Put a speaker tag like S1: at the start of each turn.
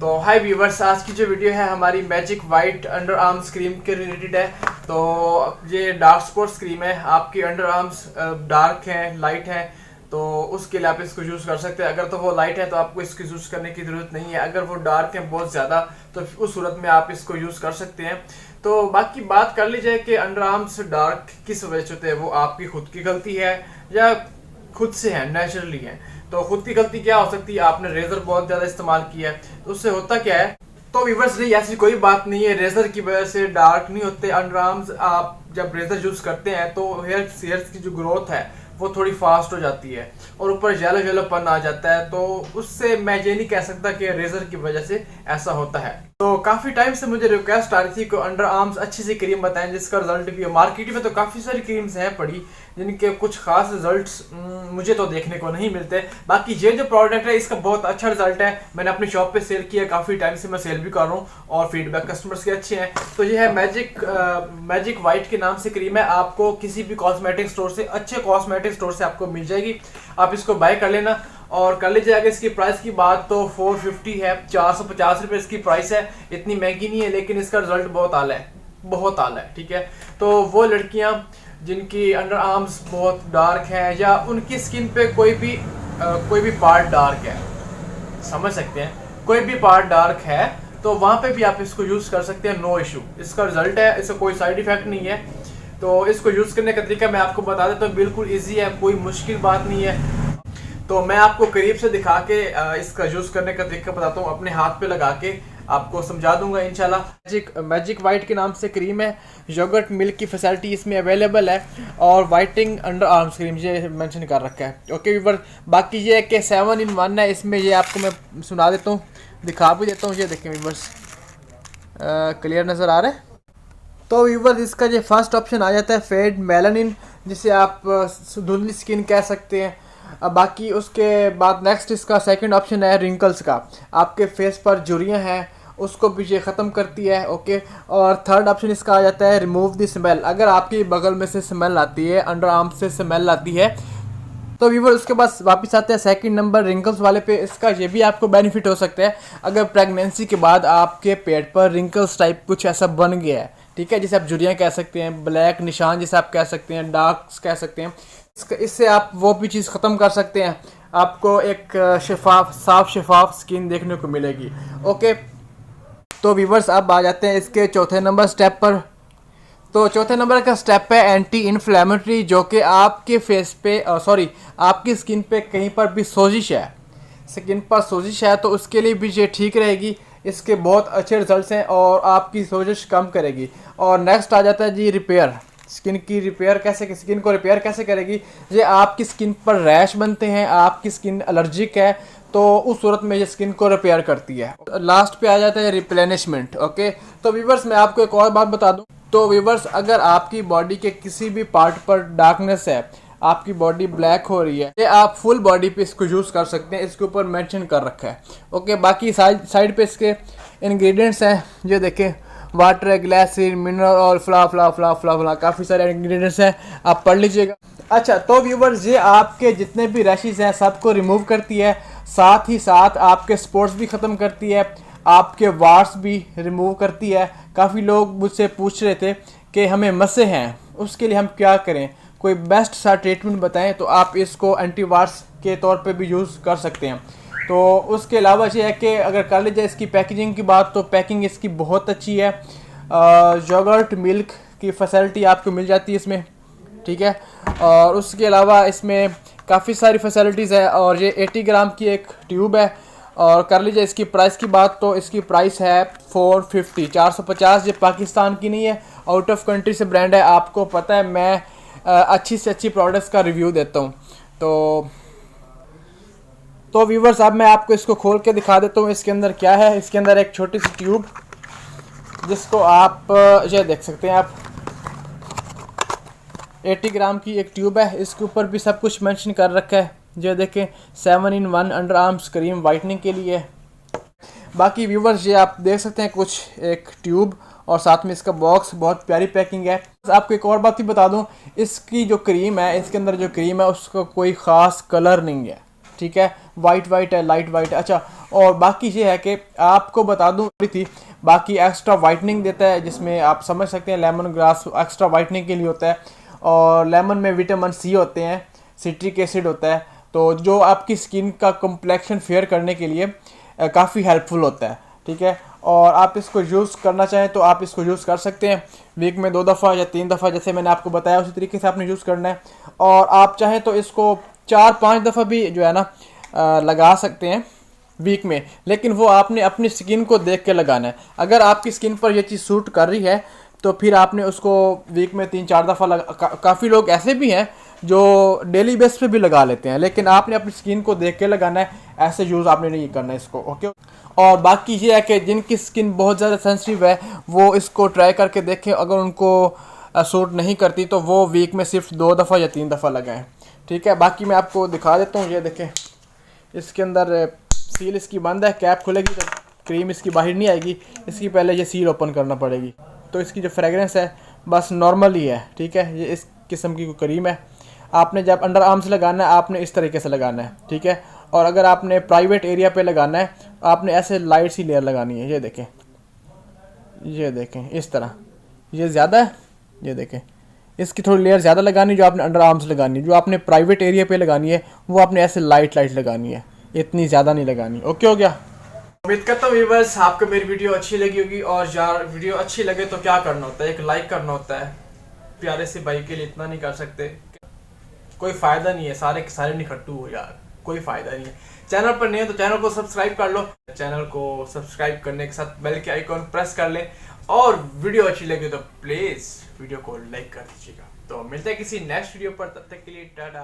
S1: तो हाय व्यूवर्स, आज की जो वीडियो है हमारी magic white under arms cream के रिलेटेड है। तो ये डार्क स्पॉट्स क्रीम है, आपकी अंडर आर्म्स डार्क हैं, लाइट हैं, तो उसके लिए आप इसको यूज़ कर सकते हैं। अगर तो वो लाइट है तो आपको इसको यूज़ करने की ज़रूरत नहीं है, अगर वो डार्क है बहुत ज़्यादा तो उस सूरत में आप इसको यूज़ कर सकते हैं। तो बाकी बात कर ली जाए कि अंडर आर्म्स डार्क किस वजह से होते हैं, वो आपकी खुद की गलती है या खुद से है, नेचुरली है। तो खुद की गलती क्या हो सकती है, आपने रेजर बहुत ज्यादा इस्तेमाल किया है, तो उससे होता क्या है। तो व्यूअर्स नहीं, ऐसी कोई बात नहीं है, रेजर की वजह से डार्क नहीं होते अंडर आर्म्स। आप जब रेजर यूज करते हैं तो हेयर्स की जो ग्रोथ है वो थोड़ी फास्ट हो जाती है और ऊपर येलो येलोपन आ जाता है। तो उससे मैं ये नहीं कह सकता कि रेजर की वजह से ऐसा होता है। तो काफी टाइम से मुझे रिक्वेस्ट आ रही थी कि अंडर आर्म्स अच्छी सी क्रीम बताएं जिसका रिजल्ट भी है। मार्केट में तो काफी सारी क्रीम्स हैं पड़ी जिनके कुछ खास रिजल्ट्स मुझे तो देखने को नहीं मिलते। बाकी ये जो प्रोडक्ट है इसका बहुत अच्छा रिजल्ट है, मैंने अपनी शॉप पे सेल किया, काफी टाइम से मैं सेल भी कर रहा हूँ और फीडबैक कस्टमर्स के अच्छे हैं। तो ये है मैजिक वाइट के नाम से क्रीम है, आपको किसी भी कॉस्मेटिक स्टोर से, अच्छे कॉस्मेटिक स्टोर से आपको मिल जाएगी। आप इसको बाय कर लेना। और कर लीजिए अगर इसकी प्राइस की बात तो 450 है, 450 रुपये इसकी प्राइस है। इतनी महंगी नहीं है लेकिन इसका रिजल्ट बहुत आला है, बहुत आला है। ठीक है, तो वो लड़कियां जिनकी अंडर आर्म्स बहुत डार्क है या उनकी स्किन पे कोई भी पार्ट डार्क है, समझ सकते हैं, कोई भी पार्ट डार्क है तो वहां पे भी आप इसको यूज कर सकते हैं, नो इशू। इसका रिजल्ट है, इसका कोई साइड इफेक्ट नहीं है। तो इसको यूज करने का तरीका मैं आपको बता देता हूँ, बिल्कुल ईजी है, कोई मुश्किल बात नहीं है। तो मैं आपको करीब से दिखा के इसका यूज करने का तरीका बताता हूँ, अपने हाथ पे लगा के आपको समझा दूंगा इंशाल्लाह। मैजिक वाइट के नाम से क्रीम है, योगर्ट मिल्क की फैसिलिटी इसमें अवेलेबल है और वाइटिंग अंडर आर्म्स क्रीम ये मेंशन कर रखा है। ओके व्यूअर, बाकी ये है कि 7 in 1 है इसमें, ये आपको मैं सुना देता हूँ, दिखा भी देता हूँ। ये देखें व्यूअर्स, क्लियर नज़र आ रहा है। तो व्यूअर्स इसका ये फर्स्ट ऑप्शन आ जाता है फेड मेलानिन, जिसे आप धुंधली स्किन कह सकते हैं। बाकी उसके बाद नेक्स्ट इसका सेकंड ऑप्शन है रिंकल्स का, आपके फेस पर झुर्रियाँ हैं उसको भी ये ख़त्म करती है। ओके, और थर्ड ऑप्शन इसका आ जाता है रिमूव द स्मेल, अगर आपकी बगल में से स्मेल आती है, अंडर आर्म से स्मेल आती है तो व्यूअर उसके बाद वापस आते हैं सेकंड नंबर रिंकल्स वाले पे। इसका ये भी आपको बेनिफिट हो सकता है अगर प्रेगनेंसी के बाद आपके पेट पर रिंकल्स टाइप कुछ ऐसा बन गया है, ठीक है, जिसे आप झुर्रियाँ कह सकते हैं, ब्लैक निशान जिसे आप कह सकते हैं, डार्क्स कह सकते हैं, इससे आप वो भी चीज़ ख़त्म कर सकते हैं, आपको एक साफ शफाफ स्किन देखने को मिलेगी। ओके, तो व्यूअर्स अब आ जाते हैं इसके चौथे नंबर स्टेप पर। तो चौथे नंबर का स्टेप है एंटी इन्फ्लेमेटरी, जो कि आपके फेस पे आपकी स्किन पे कहीं पर भी सोजिश है, स्किन पर सोजिश है तो उसके लिए भी ये ठीक रहेगी। इसके बहुत अच्छे रिजल्ट्स हैं और आपकी सोजिश कम करेगी। और नेक्स्ट आ जाता है जी रिपेयर, स्किन को रिपेयर कैसे करेगी। ये आपकी स्किन पर रैश बनते हैं, आपकी स्किन एलर्जिक है तो उस सूरत में ये स्किन को रिपेयर करती है। लास्ट पे आ जाता है रिप्लेनिशमेंट। ओके, तो व्यूअर्स मैं आपको एक और बात बता दूं, तो व्यूअर्स अगर आपकी बॉडी के किसी भी पार्ट पर डार्कनेस है, आपकी बॉडी ब्लैक हो रही है, ये आप फुल बॉडी पे इसको यूज़ कर सकते हैं, इसके ऊपर मेंशन कर रखा है। ओके, बाकी साइड पे इसके इंग्रेडिएंट्स हैं, ये देखें, वाटर, ग्लाइसिन, मिनरल और फ्ला काफ़ी सारे इंग्रेडिएंट्स हैं, आप पढ़ लीजिएगा। अच्छा, तो व्यूअर्स ये आपके जितने भी रैशेस हैं सबको रिमूव करती है, साथ ही साथ आपके स्पॉट्स भी ख़त्म करती है, आपके वार्स भी रिमूव करती है। काफ़ी लोग मुझसे पूछ रहे थे कि हमें मस्से हैं, उसके लिए हम क्या करें, कोई बेस्ट सा ट्रीटमेंट बताएं। तो आप इसको एंटी वार्स के तौर पे भी यूज़ कर सकते हैं। तो उसके अलावा ये है कि अगर कर लीजिए इसकी पैकेजिंग की बात, तो पैकिंग इसकी बहुत अच्छी है, योगर्ट मिल्क की फैसिलिटी आपको मिल जाती है इसमें, ठीक है। और उसके अलावा इसमें काफ़ी सारी फैसिलिटीज़ है और ये 80 ग्राम की एक ट्यूब है। और कर लीजिए इसकी प्राइस की बात, तो इसकी प्राइस है 450, 450। ये पाकिस्तान की नहीं है, आउट ऑफ कंट्री से ब्रांड है। आपको पता है मैं अच्छी से अच्छी प्रोडक्ट्स का रिव्यू देता हूँ। तो व्यूवर्स अब मैं आपको इसको खोल के दिखा देता हूँ इसके अंदर क्या है। इसके अंदर एक छोटी सी ट्यूब जिसको आप ये देख सकते हैं, आप 80 ग्राम की एक ट्यूब है, इसके ऊपर भी सब कुछ मेंशन कर रखा है। जो देखें 7 in 1 under arms cream whitening के लिए। बाकी व्यूवर्स ये आप देख सकते हैं कुछ एक ट्यूब और साथ में इसका बॉक्स, बहुत प्यारी पैकिंग है। आपको एक और बात भी बता दूं, इसकी जो क्रीम है, इसके अंदर जो क्रीम है उसका कोई ख़ास कलर नहीं है, ठीक है, वाइट वाइट है, लाइट वाइट है। अच्छा, और बाकी ये है कि आपको बता दूँ थी, बाकी एक्स्ट्रा वाइटनिंग देता है, जिसमें आप समझ सकते हैं लेमन ग्रास एक्स्ट्रा वाइटनिंग के लिए होता है, और लेमन में विटामिन सी होते हैं, सिट्रिक एसिड होता है, तो जो आपकी स्किन का कम्प्लेक्शन फेयर करने के लिए काफ़ी हेल्पफुल होता है, ठीक है। और आप इसको यूज़ करना चाहें तो आप इसको यूज़ कर सकते हैं, वीक में 2 दफ़ा या 3 दफ़ा, जैसे मैंने आपको बताया उसी तरीके से आपने यूज़ करना है। और आप चाहें तो इसको 4-5 दफ़ा भी जो है ना लगा सकते हैं वीक में, लेकिन वो आपने अपनी स्किन को देख के लगाना है। अगर आपकी स्किन पर ये चीज़ सूट कर रही है तो फिर आपने उसको वीक में 3-4 दफ़ा काफ़ी लोग ऐसे भी हैं जो डेली बेस पे भी लगा लेते हैं, लेकिन आपने अपनी स्किन को देख के लगाना है, ऐसे यूज़ आपने नहीं करना है इसको, ओके। और बाकी ये है कि जिनकी स्किन बहुत ज़्यादा सेंसिटिव है वो इसको ट्राई करके देखें, अगर उनको सूट नहीं करती तो वो वीक में सिर्फ 2 दफ़ा या 3 दफ़ा लगाएं, ठीक है। बाकी मैं आपको दिखा देता हूँ, ये देखें, इसके अंदर सील इसकी बंद है, कैप खुलेगी तो क्रीम इसकी बाहर नहीं आएगी, इसकी पहले ये सील ओपन करना पड़ेगी। तो इसकी जो फ्रेगरेंस है बस नॉर्मल ही है, ठीक है। ये इस किस्म की कोई क्रीम है, आपने जब अंडर आर्म्स लगाना है आपने इस तरीके से लगाना है, ठीक है। और अगर आपने प्राइवेट एरिया पे लगाना है आपने ऐसे लाइट सी लेयर लगानी है, ये देखें, ये देखें इस तरह, ये ज़्यादा है, ये देखें, इसकी थोड़ी लेयर ज़्यादा लगानी, जो आपने अंडर आर्म्स लगानी है, जो आपने प्राइवेट एरिया पे लगानी है वो आपने ऐसे लाइट लगानी है, इतनी ज़्यादा नहीं लगानी, ओके हो गया। उम्मीद करता हूँ व्यूअर्स आपको मेरी वीडियो अच्छी लगी होगी, और यार वीडियो अच्छी लगे तो क्या करना होता है, एक लाइक करना होता है, प्यारे से भाई के लिए इतना नहीं कर सकते, कोई फ़ायदा नहीं है, सारे के सारे निखट्टू हो यार, कोई फ़ायदा नहीं है। चैनल पर नहीं है तो चैनल को सब्सक्राइब कर लो, चैनल को सब्सक्राइब करने के साथ बेल के आइकॉन प्रेस कर लें, और वीडियो अच्छी लगे तो प्लीज़ वीडियो को लाइक कर दीजिएगा। तो मिलते हैं किसी नेक्स्ट वीडियो पर, तब तक के लिए टाटा।